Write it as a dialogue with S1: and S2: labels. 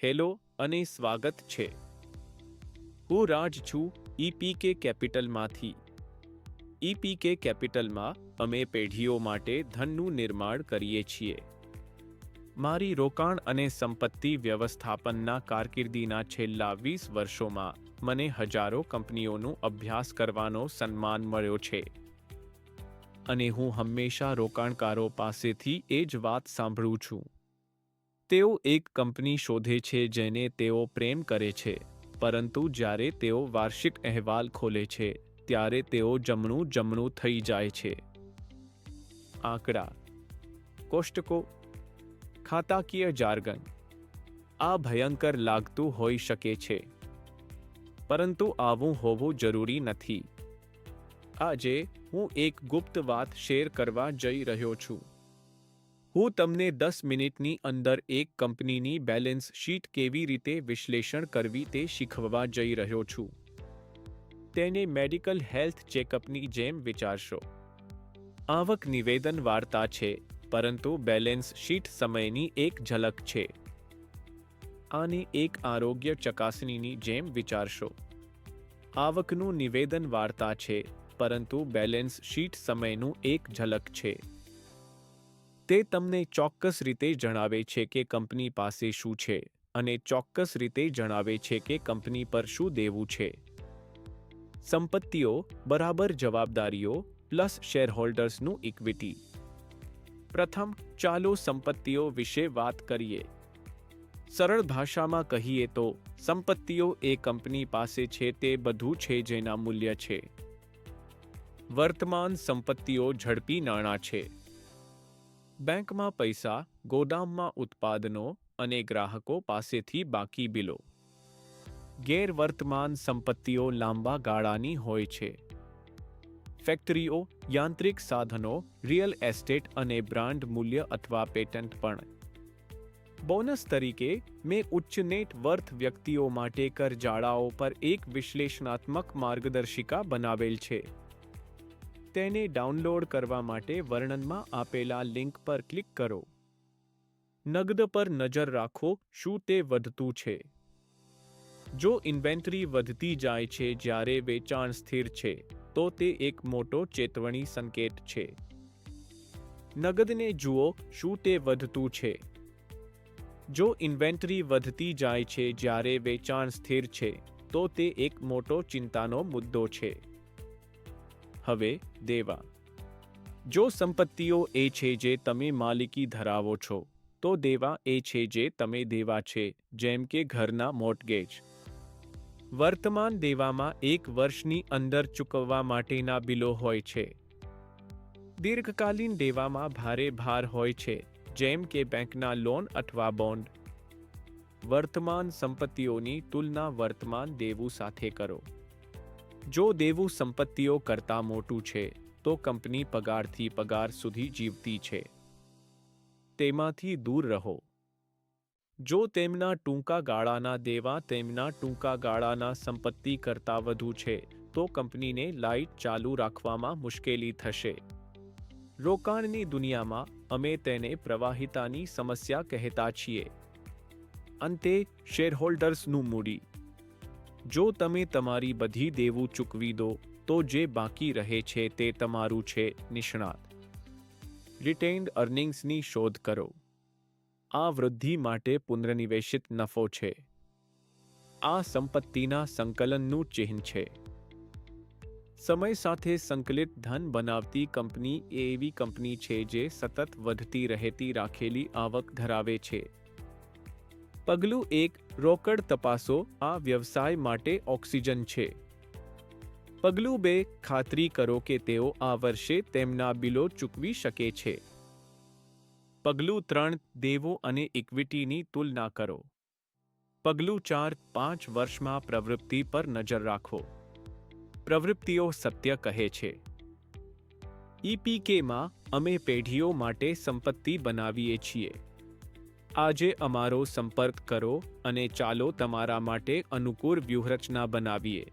S1: Hello અને સ્વાગત છે. હું રાજ છું ઈપીકે કેપિટલમાંથી. ઈપીકે કેપિટલમાં અમે પેઢીઓ માટે ધનનું નિર્માણ કરીએ છીએ. મારી રોકાણ અને સંપત્તિ વ્યવસ્થાપનના કારકિર્દીના છેલ્લા 20 વર્ષોમાં મને હજારો કંપનીઓનો અભ્યાસ કરવાનો સન્માન મળ્યો છે. અને હું હંમેશા રોકાણકારો પાસેથી એ જ વાત સાંભળું છું. તેઓ એક કંપની શોધે છે જેને તેઓ પ્રેમ કરે છે, પરંતુ જ્યારે તેઓ વાર્ષિક અહેવાલ ખોલે છે, ત્યારે તેઓ જમણું થઈ જાય છે. આંકડા, કોષ્ટકો, ખાતાકીય જાર્ગન. આ ભયંકર લાગતું હોઈ શકે છે, પરંતુ આવું હોવું જરૂરી નથી. આજે હું એક ગુપ્ત વાત શેર કરવા જઈ રહ્યો છું. હું તમને 10 મિનિટની અંદર એક કંપનીની બેલેન્સ શીટ કેવી રીતે વિશ્લેષણ કરવી તે શીખવવા જઈ રહ્યો છું. તેને મેડિકલ હેલ્થ ચેકઅપની જેમ વિચારશો. આવક નિવેદન વાર્તા છે, પરંતુ બેલેન્સ શીટ સમયની એક ઝલક છે. આને એક આરોગ્ય ચકાસણીની જેમ વિચારશો. આવકનું નિવેદન વાર્તા છે, પરંતુ બેલેન્સ શીટ સમયનું એક ઝલક છે. તે તમને ચોક્કસ રીતે જણાવે છે કે કંપની પાસે શું છે, અને ચોક્કસ રીતે જણાવે છે કે કંપની પર શું દેવું છે. સંપત્તિઓ બરાબર જવાબદારીઓ પ્લસ શેરહોલ્ડર્સનું ઇક્વિટી. પ્રથમ, ચાલો સંપત્તિઓ વિશે વાત કરીએ. સરળ ભાષામાં કહીએ તો, સંપત્તિઓ એ કંપની પાસે છે તે બધું છે જેના મૂલ્ય છે. વર્તમાન સંપત્તિઓ ઝડપી નાણાં છે. બેંકમાં પૈસા, ગોદામમાં ઉત્પાદનો અને ગ્રાહકો પાસેથી બાકી બિલો. ગેરવર્તમાન સંપત્તિઓ લાંબા ગાળાની હોય છે. ફેક્ટરીઓ, યાંત્રિક સાધનો, રિયલ એસ્ટેટ અને બ્રાન્ડ મૂલ્ય અથવા પેટન્ટ પણ. બોનસ તરીકે, મેં ઉચ્ચ નેટ વર્થ વ્યક્તિઓ માટે કરજાળાઓ પર એક વિશ્લેષણાત્મક માર્ગદર્શિકા બનાવેલ છે. તેને ડાઉનલોડ કરવા માટે વર્ણનમાં આપેલા લિંક પર ક્લિક કરો. નગદ પર નજર રાખો, શું તે વધતું છે? જો ઇન્વેન્ટરી વધતી જાય છે જ્યારે વેચાણ સ્થિર છે, તો તે એક મોટો ચેતવણી સંકેત છે. નગદને જુઓ, શું તે વધતું છે? જો ઇન્વેન્ટરી વધતી જાય છે જ્યારે વેચાણ સ્થિર છે, તો તે એક મોટો ચિંતાનો મુદ્દો છે. હવે, દેવા. જો સંપત્તિઓ એ છે જે તમે માલિકી ધરાવો છો, તો દેવા એ છે જે તમે દેવા છે, જેમ કે ઘરના મોર્ટગેજ. વર્તમાન દેવામાં 1 વર્ષની અંદર ચૂકવવા માટેના બિલો હોય છે. દીર્ઘકાલીન દેવામાં ભારે ભાર હોય છે, જેમ કે બેંકના લોન અથવા બોન્ડ. વર્તમાન સંપત્તિઓની તુલના વર્તમાન દેવું સાથે કરો. જો દેવું સંપત્તિઓ કરતાં મોટું છે, તો કંપની પગારથી પગાર સુધી જીવતી છે. તેમાંથી દૂર રહો. જો તેમના ટૂંકા ગાળાના દેવા તેમના ટૂંકા ગાળાના સંપત્તિ કરતાં વધુ છે, તો કંપનીને લાઇટ ચાલુ રાખવામાં મુશ્કેલી થશે. રોકાણની દુનિયામાં અમે તેને પ્રવાહિતાની સમસ્યા કહેતા છીએ. અંતે, શેરહોલ્ડર્સનું મૂડી. જો તમે તમારી બધી દેવું ચૂકવી દો, તો જે બાકી રહે છે તે તમારું છે. નિષ્ણાત રિટેન્ડ અર્નિંગ્સની શોધ કરો. આ વૃદ્ધિ માટે પુનર્નિવેશિત નફો છે. આ સંપત્તિના સંકલનનું ચિહ્ન છે. સમય સાથે સંકલિત ધન બનાવતી કંપની એ એવી કંપની છે જે સતત વધતી રહેતી રાખેલી આવક ધરાવે છે. પગલું 1, રોકડ તપાસો. આ વ્યવસાય માટે ઓક્સિજન છે. પગલું 2, ખાતરી કરો કે તેઓ આ વર્ષે તેમના બિલો ચૂકવી શકે છે. પગલું 3, દેવો અને ઇક્વિટીની તુલના કરો. પગલું 4, 5 વર્ષમાં પ્રવૃત્તિ પર નજર રાખો. પ્રવૃત્તિઓ સત્ય કહે છે. ઈપીકેમાં અમે પેઢીઓ માટે સંપત્તિ બનાવીએ છીએ. આજે અમારો સંપર્ક કરો અને ચાલો તમારા માટે અનુકૂળ વ્યૂહરચના બનાવીએ.